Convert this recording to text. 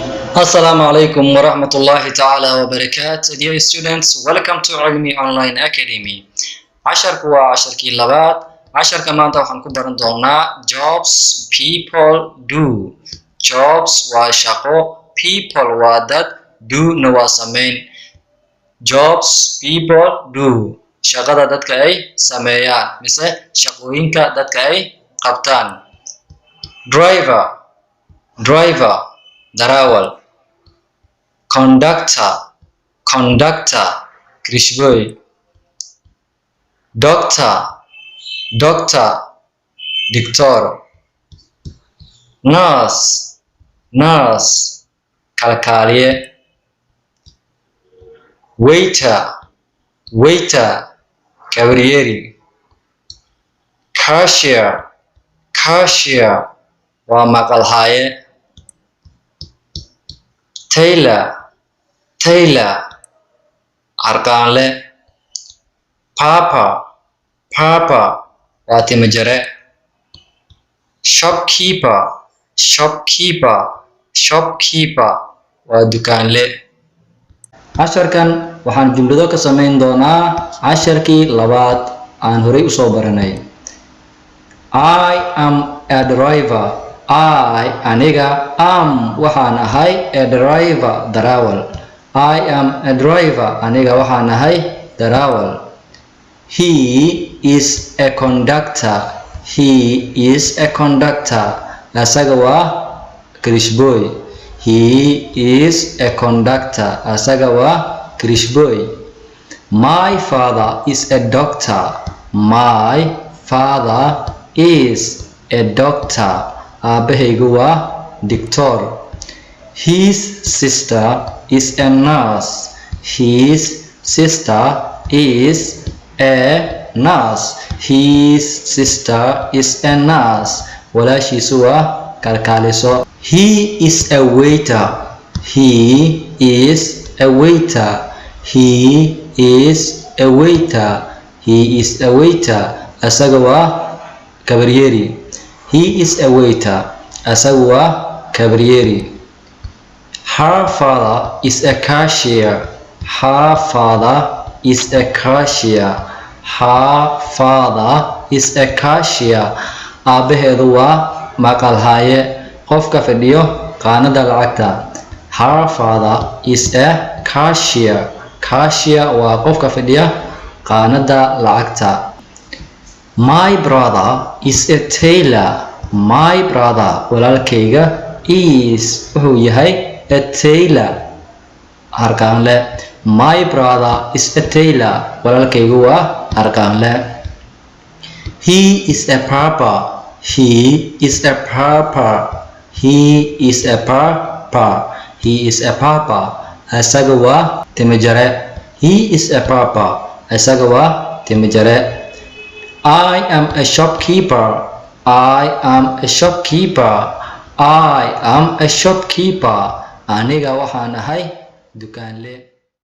Assalamu alaikum wa rahmatullahi ta'ala wa barakatuh. Dear students, welcome to Ilmi Online Academy. Casharku waa casharkii labaad. Casharka maanta waxaan ku baran doonaa jobs people do. Jobs waa shaqo, people waa dad, do na waa sameyn. Jobs people do. Shaqada dadka ay sameeyaan mise shaqooyinka dadka ay qabtaan. Driver, darawal. Conductor, krishboy. Doctor, dictor. Nurse, kalkaaliye. Waiter, kabriyeri. Cashier, waa maqalhaye. Tailor, harqaanle. Papa, waa timajare. Shopkeeper, waa dukaanle. Casharkan waxaan jumlado ka samayn doonaa casharkii labaad aan horey usoo baranay. I am a driver. Aniga am waxaan ahay a driver, darawal. I am a driver. Aniga waxaan ahay darawal. He is a conductor. Asaga waa krishboy. He is a conductor. Asaga waa krishboy. My father is a doctor. My father is a doctor. Aabahaygu waa dictor. His sister is a nurse. Walaashiisu waa kalkaaliso. He is a waiter. Asaga waa kabriyeri. Asagu waa kabriyeri. Her father is a cashier. Aabaheedu waa maqalhaye, qofka fadhiyo qaanada lacagta. Her father is a cashier. Waa qofka fadhiya qaanada lacagta. My brother is a tailor. Walaalkayga wuxuu yahay a tailor, harqaanle. My brother is a tailor. Walaalkaygu waa harqaanle. He is a barber. Asaga waa timajare. I am a shopkeeper. Aniga waxaan ahay dukaanle.